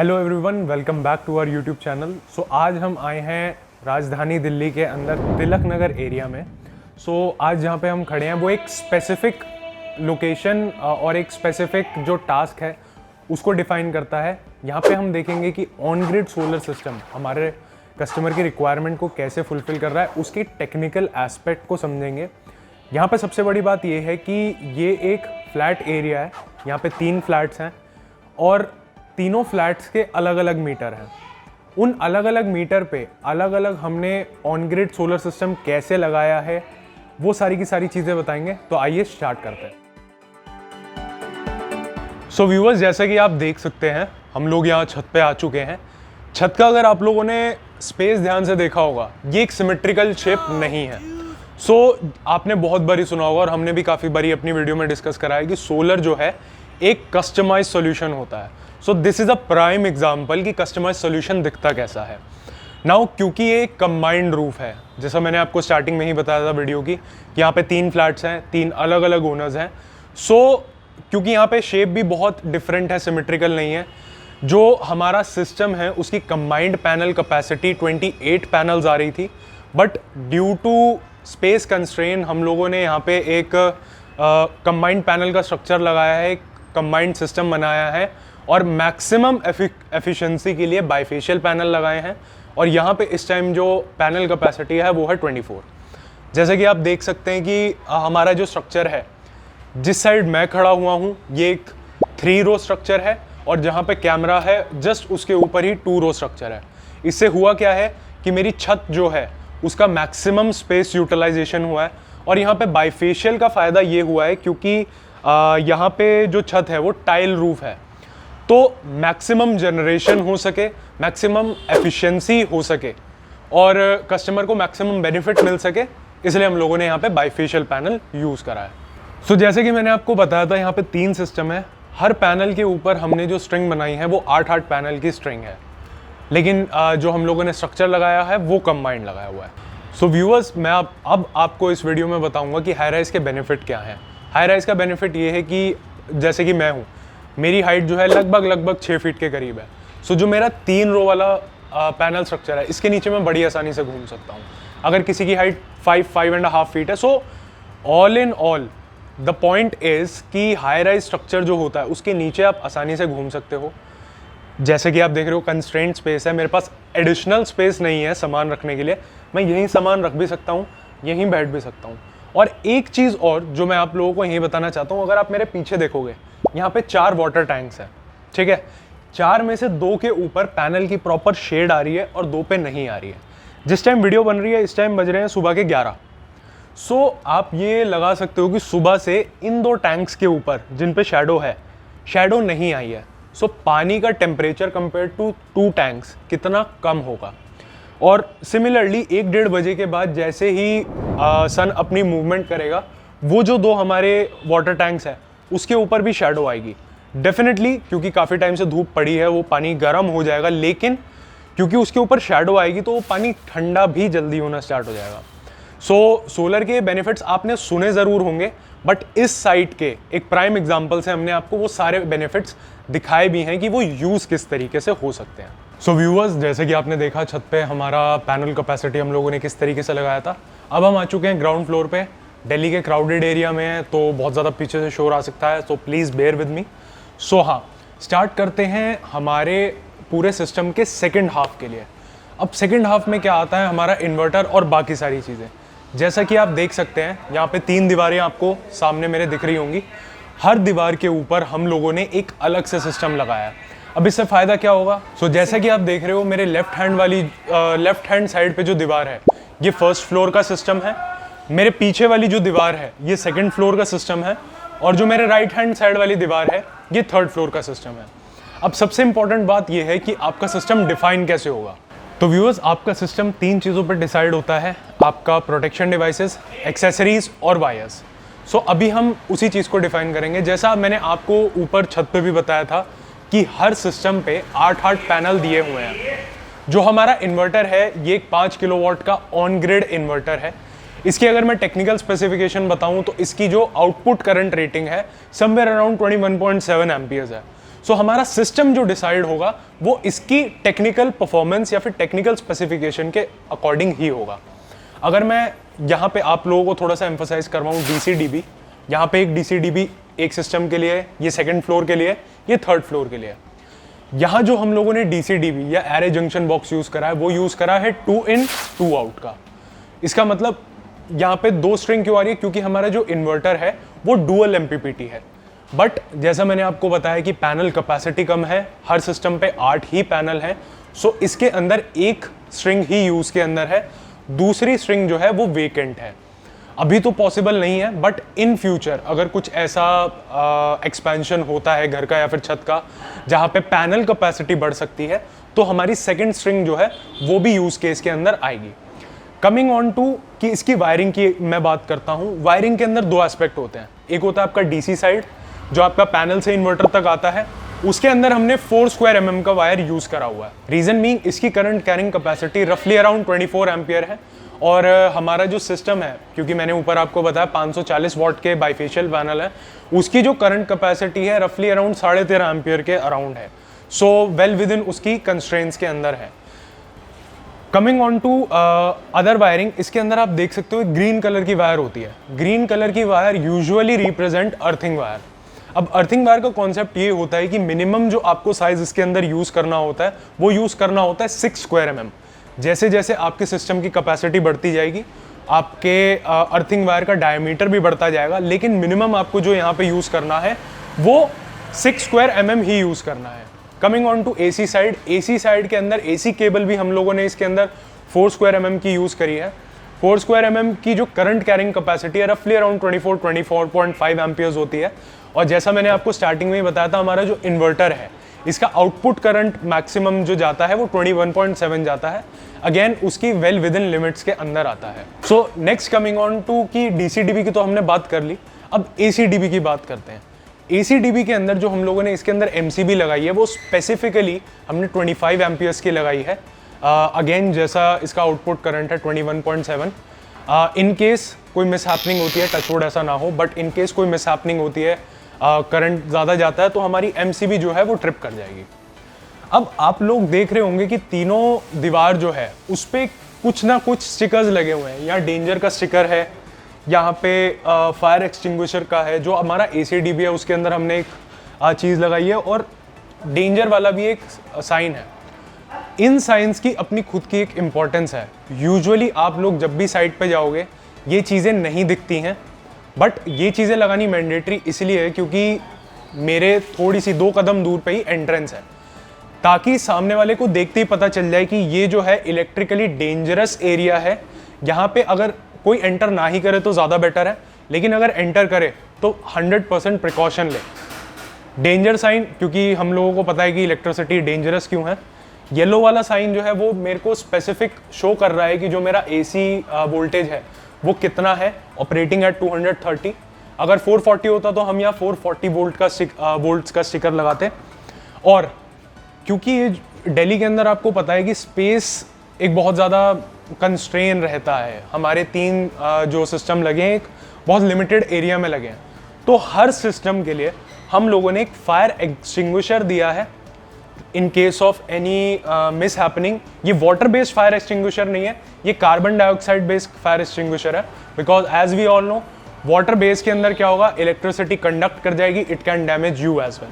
Hello everyone, welcome back to our YouTube channel. So आज हम आए हैं राजधानी दिल्ली के अंदर तिलक नगर एरिया में। आज जहाँ पे हम खड़े हैं वो एक स्पेसिफिक लोकेशन और एक स्पेसिफिक जो टास्क है उसको डिफाइन करता है। यहाँ पे हम देखेंगे कि ऑन ग्रिड सोलर सिस्टम हमारे कस्टमर की रिक्वायरमेंट को कैसे फुलफिल कर रहा है, उसकी टेक्निकल एस्पेक्ट को समझेंगे। यहाँ पे सबसे बड़ी बात ये है कि ये एक फ्लैट एरिया है। यहाँ पे 3 फ्लैट्स हैं और तीनों फ्लैट्स के अलग अलग मीटर हैं। उन अलग अलग मीटर पे अलग अलग हमने ऑन ग्रिड सोलर सिस्टम कैसे लगाया है वो सारी की सारी चीज़ें बताएंगे। तो आइए स्टार्ट करते हैं। सो व्यूअर्स, जैसा कि आप देख सकते हैं हम लोग यहाँ छत पे आ चुके हैं। छत का अगर आप लोगों ने स्पेस ध्यान से देखा होगा, ये एक सिमेट्रिकल शेप नहीं है। आपने बहुत बारी सुना होगा और हमने भी काफ़ी बारी अपनी वीडियो में डिस्कस करा है कि सोलर जो है एक कस्टमाइज सॉल्यूशन होता है। This is a prime example कि कस्टमाइज सॉल्यूशन दिखता कैसा है। नाउ क्योंकि ये कंबाइंड रूफ है, जैसा मैंने आपको स्टार्टिंग में ही बताया था वीडियो की, कि यहाँ पे 3 फ्लैट्स हैं, 3 अलग अलग ओनर्स हैं। क्योंकि यहाँ पे शेप भी बहुत डिफरेंट है, सिमेट्रिकल नहीं है, जो हमारा सिस्टम है उसकी कंबाइंड पैनल कैपेसिटी 28 पैनल्स आ रही थी। But due to space constraint हम लोगों ने यहाँ पे एक कंबाइंड पैनल का स्ट्रक्चर लगाया है, एक कंबाइंड सिस्टम बनाया है और मैक्सिमम एफिशिएंसी के लिए बाइफेशियल पैनल लगाए हैं। और यहाँ पे इस टाइम जो पैनल कैपेसिटी है वो है 24। जैसे कि आप देख सकते हैं कि हमारा जो स्ट्रक्चर है, जिस साइड मैं खड़ा हुआ हूँ ये एक 3 रो स्ट्रक्चर है और जहाँ पे कैमरा है जस्ट उसके ऊपर ही 2 रो स्ट्रक्चर है। इससे हुआ क्या है कि मेरी छत जो है उसका मैक्सिमम स्पेस यूटिलाइजेशन हुआ है। और यहाँ पे बाइफेशियल का फ़ायदा ये हुआ है क्योंकि यहाँ पे जो छत है वो टाइल रूफ है, तो मैक्सिमम जनरेशन हो सके, मैक्सिमम एफिशिएंसी हो सके और कस्टमर को मैक्सिमम बेनिफिट मिल सके, इसलिए हम लोगों ने यहाँ पे बाइफेशियल पैनल यूज़ करा है। जैसे कि मैंने आपको बताया था, यहाँ पे 3 सिस्टम है। हर पैनल के ऊपर हमने जो स्ट्रिंग बनाई है वो 8-8 पैनल की स्ट्रिंग है, लेकिन जो हम लोगों ने स्ट्रक्चर लगाया है वो कंबाइंड लगाया हुआ है। व्यूअर्स, मैं अब आपको इस वीडियो में बताऊँगा कि हाई राइज के बेनिफिट क्या हैं। हाई राइज का बेनिफिट ये है कि जैसे कि मैं हूँ, मेरी हाइट जो है लगभग 6 फीट के करीब है। जो मेरा 3 रो वाला पैनल स्ट्रक्चर है, इसके नीचे मैं बड़ी आसानी से घूम सकता हूँ। अगर किसी की हाइट 5.5 फीट है, all in all the point is कि हाई राइज स्ट्रक्चर जो होता है उसके नीचे आप आसानी से घूम सकते हो। जैसे कि आप देख रहे हो कंस्ट्रेंट स्पेस है, मेरे पास एडिशनल स्पेस नहीं है सामान रखने के लिए। मैं यहीं सामान रख भी सकता हूँ, यहीं बैठ भी सकता हूँ। और एक चीज़ और जो मैं आप लोगों को यही बताना चाहता हूँ, अगर आप मेरे पीछे देखोगे यहाँ पे 4 वाटर टैंक्स हैं, ठीक है। 4 में से 2 के ऊपर पैनल की प्रॉपर शेड आ रही है और 2 पे नहीं आ रही है। जिस टाइम वीडियो बन रही है इस टाइम बज रहे हैं सुबह के 11। आप ये लगा सकते हो कि सुबह से इन 2 टैंक्स के ऊपर जिन पे शैडो है, शैडो नहीं आई है। पानी का टेम्परेचर कंपेयर टू 2 टैंक्स कितना कम होगा। और सिमिलरली 1-1.5 बजे के बाद जैसे ही सन अपनी मूवमेंट करेगा, वो जो 2 हमारे वाटर टैंक्स हैं उसके ऊपर भी शैडो आएगी डेफिनेटली, क्योंकि काफ़ी टाइम से धूप पड़ी है, वो पानी गर्म हो जाएगा। लेकिन क्योंकि उसके ऊपर शैडो आएगी तो वो पानी ठंडा भी जल्दी होना स्टार्ट हो जाएगा। सोलर के बेनिफिट्स आपने सुने ज़रूर होंगे, बट इस साइट के एक प्राइम एग्जाम्पल से हमने आपको वो सारे बेनिफिट्स दिखाए भी हैं कि वो यूज़ किस तरीके से हो सकते हैं। व्यूअर्स, जैसे कि आपने देखा छत पे हमारा पैनल कैपेसिटी हम लोगों ने किस तरीके से लगाया था। अब हम आ चुके हैं ग्राउंड फ्लोर पे। दिल्ली के क्राउडेड एरिया में है तो बहुत ज़्यादा पीछे से शोर आ सकता है, तो प्लीज़ बेयर विद मी। हाँ, स्टार्ट करते हैं हमारे पूरे सिस्टम के सेकंड हाफ के लिए। अब सेकंड हाफ में क्या आता है, हमारा इन्वर्टर और बाकी सारी चीज़ें। जैसा कि आप देख सकते हैं यहाँ पे 3 दीवारें आपको सामने मेरे दिख रही होंगी। हर दीवार के ऊपर हम लोगों ने एक अलग से सिस्टम लगाया है। अब इससे फ़ायदा क्या होगा, जैसा कि आप देख रहे हो मेरे लेफ्ट हैंड साइड पे जो दीवार है ये 1st फ्लोर का सिस्टम है। मेरे पीछे वाली जो दीवार है ये 2nd फ्लोर का सिस्टम है और जो मेरे राइट हैंड साइड वाली दीवार है ये 3rd फ्लोर का सिस्टम है। अब सबसे इंपॉर्टेंट बात ये है कि आपका सिस्टम डिफाइन कैसे होगा। व्यूअर्स, आपका सिस्टम 3 चीज़ों पर डिसाइड होता है, आपका प्रोटेक्शन डिवाइसेस, एक्सेसरीज और वायर्स। अभी हम उसी चीज़ को डिफाइन करेंगे। जैसा मैंने आपको ऊपर छत पे भी बताया था कि हर सिस्टम पे 8-8 पैनल दिए हुए हैं। जो हमारा इन्वर्टर है ये एक 5 किलोवाट का ऑन ग्रिड इन्वर्टर है। इसकी अगर मैं टेक्निकल स्पेसिफिकेशन बताऊं तो इसकी जो आउटपुट करंट रेटिंग है समवेयर अराउंड 21.7 एम्पियर्स है। सो हमारा सिस्टम जो डिसाइड होगा वो इसकी टेक्निकल परफॉर्मेंस या फिर टेक्निकल स्पेसिफिकेशन के अकॉर्डिंग ही होगा। अगर मैं यहाँ पे आप लोगों को थोड़ा सा एम्फोसाइज करवाऊँ DCDB, यहाँ पे एक DCDB एक सिस्टम के लिए, ये सेकंड फ्लोर के लिए, ये थर्ड फ्लोर के लिए। यहाँ जो हम लोगों ने DCDB या एरे जंक्शन बॉक्स यूज़ करा है वो यूज़ करा है 2 in 2 out का। इसका मतलब यहाँ पे 2 स्ट्रिंग क्यों आ रही है, क्योंकि हमारा जो इन्वर्टर है वो डुअल MPPT है। बट जैसा मैंने आपको बताया कि पैनल कैपेसिटी कम है, हर सिस्टम पे 8 ही पैनल है, सो इसके अंदर एक स्ट्रिंग ही यूज़ के अंदर है, दूसरी स्ट्रिंग जो है वो वेकेंट है। अभी तो पॉसिबल नहीं है, बट इन फ्यूचर अगर कुछ ऐसा एक्सपेंशन होता है घर का या फिर छत का जहाँ पे पैनल कैपेसिटी बढ़ सकती है, तो हमारी सेकंड स्ट्रिंग जो है वो भी यूज़ केस के अंदर आएगी। कमिंग ऑन टू कि इसकी वायरिंग की मैं बात करता हूँ। वायरिंग के अंदर 2 एस्पेक्ट होते हैं। एक होता है आपका DC साइड जो आपका पैनल से इन्वर्टर तक आता है, उसके अंदर हमने 4 स्क्वायर mm का वायर यूज़ करा हुआ है। रीज़न बीइंग इसकी करंट कैरिंग कैपेसिटी रफली अराउंड 24 एम्पियर है, और हमारा जो सिस्टम है, क्योंकि मैंने ऊपर आपको बताया 540 वॉट के बाइफेशियल पैनल है, उसकी जो करंट कैपेसिटी है रफली अराउंड 13.5 एम्पियर के अराउंड है। सो वेल विद इन उसकी कंस्ट्रेंट्स के अंदर है। Coming on to other wiring, इसके अंदर आप देख सकते हो ग्रीन कलर की वायर होती है। ग्रीन कलर की wire usually represent earthing wire. अब अर्थिंग वायर का कॉन्सेप्ट ये होता है कि मिनिमम जो आपको साइज इसके अंदर यूज़ करना होता है वो यूज़ करना होता है 6 स्क्वायर mm। जैसे जैसे आपके सिस्टम की कैपेसिटी बढ़ती जाएगी आपके अर्थिंग वायर का डायमीटर भी बढ़ता जाएगा, लेकिन मिनिमम आपको जो यहाँ पे यूज़ करना है वो 6 स्क्वायर mm ही यूज़ करना है। Coming on to AC side, AC side के अंदर AC केबल भी हम लोगों ने इसके अंदर 4 स्क्वायर mm की यूज़ करी है। 4 स्क्वायर mm की जो करंट कैरिंग कैपेसिटी है रफली अराउंड 24.5 एम्पियर्स होती है। और जैसा मैंने आपको स्टार्टिंग में ही बताया था, हमारा जो इन्वर्टर है इसका आउटपुट करंट मैक्सिमम जो जाता है वो 21.7 जाता है। अगेन उसकी वेल विद इन लिमिट्स के अंदर आता है। So next coming on to कि DCDB की तो हमने बात कर ली, अब ACDB की बात करते हैं। ACDB के अंदर जो हम लोगों ने इसके अंदर MCB लगाई है वो स्पेसिफिकली हमने 25 एम्पियर्स की लगाई है। अगेन जैसा इसका आउटपुट करंट है 21.7। इन केस कोई मिस हैपनिंग होती है, टचवुड ऐसा ना हो, बट इन केस कोई मिस हैपनिंग होती है, करंट ज़्यादा जाता है, तो हमारी MCB जो है वो ट्रिप कर जाएगी। अब आप लोग देख रहे होंगे कि तीनों दीवार जो है उस पर कुछ ना कुछ स्टिकर्स लगे हुए हैं। यहाँ डेंजर का स्टिकर है, यहाँ पे फायर एक्सटिंग्विशर का है, जो हमारा ACDB है उसके अंदर हमने एक चीज़ लगाई है, और डेंजर वाला भी एक साइन है। इन साइंस की अपनी खुद की एक इम्पॉर्टेंस है। यूजुअली आप लोग जब भी साइट पे जाओगे ये चीज़ें नहीं दिखती हैं, बट ये चीज़ें लगानी मैंडेटरी इसलिए है क्योंकि मेरे थोड़ी सी 2 कदम दूर पे ही एंट्रेंस है, ताकि सामने वाले को देखते ही पता चल जाए कि ये जो है इलेक्ट्रिकली डेंजरस एरिया है। यहाँ पे अगर कोई एंटर ना ही करे तो ज़्यादा बेटर है, लेकिन अगर एंटर करे तो 100% प्रिकॉशन ले। डेंजर साइन, क्योंकि हम लोगों को पता है कि इलेक्ट्रिसिटी डेंजरस क्यों है। येलो वाला साइन जो है वो मेरे को स्पेसिफिक शो कर रहा है कि जो मेरा AC वोल्टेज है वो कितना है, ऑपरेटिंग एट 230। अगर 440 होता तो हम यहाँ 440 वोल्ट्स का स्टिकर लगाते। और क्योंकि ये दिल्ली के अंदर आपको पता है कि स्पेस एक बहुत ज़्यादा कंस्ट्रेन रहता है, हमारे 3 जो सिस्टम लगे हैं एक बहुत लिमिटेड एरिया में लगे हैं, तो हर सिस्टम के लिए हम लोगों ने एक फायर एक्सटिंग्विशर दिया है in case of any mishappening. ये वाटर बेस्ड फायर एक्सटिंग्विशर नहीं है, ये carbon dioxide based fire extinguisher है, because as we all know water base के अंदर क्या होगा, इलेक्ट्रिसिटी कंडक्ट कर जाएगी, it can damage you as well.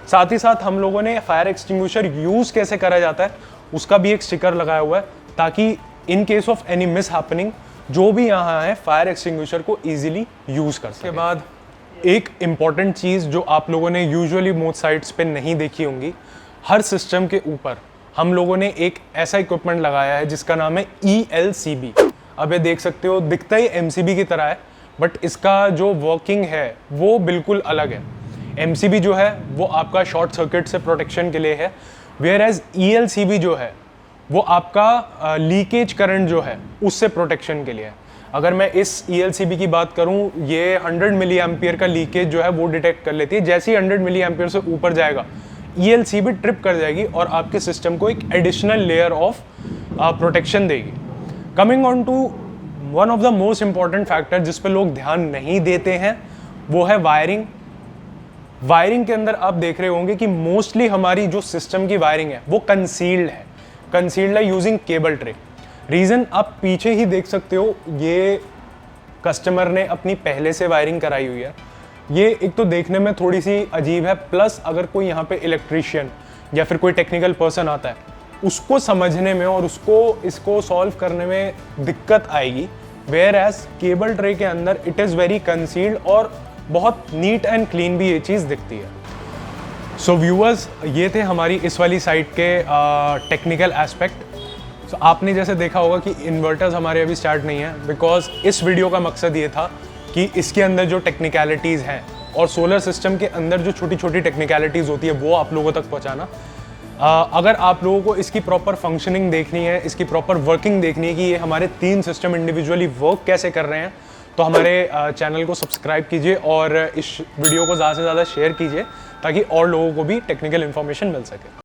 साथ ही साथ हम लोगों ने फायर एक्सटिंग्विशर यूज़ कैसे करा जाता है उसका भी एक स्टिकर लगाया हुआ है, ताकि इन case of any miss happening जो भी यहाँ है फायर एक्सटिंग्विशर को ईजिली यूज़ कर सके। के बाद एक इम्पॉर्टेंट चीज़ जो आप लोगों ने यूजुअली मोस्ट साइट्स पे नहीं देखी होंगी, हर सिस्टम के ऊपर हम लोगों ने एक ऐसा इक्विपमेंट लगाया है जिसका नाम है ELCB। अब ये देख सकते हो, दिखता ही MCB की तरह है, बट इसका जो वर्किंग है वो बिल्कुल अलग है। MCB जो है वो आपका शॉर्ट सर्किट से प्रोटेक्शन के लिए है, वेयर एज ELCB जो है वो आपका लीकेज करंट जो है उससे प्रोटेक्शन के लिए है। अगर मैं इस ELCB की बात करूं, ये 100 मिली एम्पियर का लीकेज जो है वो डिटेक्ट कर लेती है। जैसे ही 100 मिली एम्पियर से ऊपर जाएगा ELCB ट्रिप कर जाएगी और आपके सिस्टम को एक एडिशनल लेयर ऑफ प्रोटेक्शन देगी। Coming on to one of the most important factor जिस पे लोग ध्यान नहीं देते हैं वो है वायरिंग। वायरिंग के अंदर आप देख रहे होंगे कि मोस्टली हमारी जो सिस्टम की वायरिंग है वो कंसील्ड है यूजिंग केबल ट्रे। रीज़न आप पीछे ही देख सकते हो, ये कस्टमर ने अपनी पहले से वायरिंग कराई हुई है। ये एक तो देखने में थोड़ी सी अजीब है, प्लस अगर कोई यहाँ पे इलेक्ट्रीशियन या फिर कोई टेक्निकल पर्सन आता है उसको समझने में और उसको इसको सॉल्व करने में दिक्कत आएगी। वेयर एज केबल ट्रे के अंदर इट इज़ वेरी कंसील्ड और बहुत नीट एंड क्लीन भी ये चीज़ दिखती है। सो व्यूअर्स, ये थे हमारी इस वाली साइट के टेक्निकल एस्पेक्ट। सो आपने जैसे देखा होगा कि इन्वर्टर्स हमारे अभी स्टार्ट नहीं है, बिकॉज इस वीडियो का मकसद ये था कि इसके अंदर जो टेक्निकलिटीज़ हैं और सोलर सिस्टम के अंदर जो छोटी छोटी टेक्निकलिटीज़ होती है वो आप लोगों तक पहुंचाना। अगर आप लोगों को इसकी प्रॉपर फंक्शनिंग देखनी है, इसकी प्रॉपर वर्किंग देखनी है कि ये हमारे 3 सिस्टम इंडिविजुअली वर्क कैसे कर रहे हैं, तो हमारे चैनल को सब्सक्राइब कीजिए और इस वीडियो को ज़्यादा से ज़्यादा शेयर कीजिए ताकि और लोगों को भी टेक्निकल इन्फॉर्मेशन मिल सके।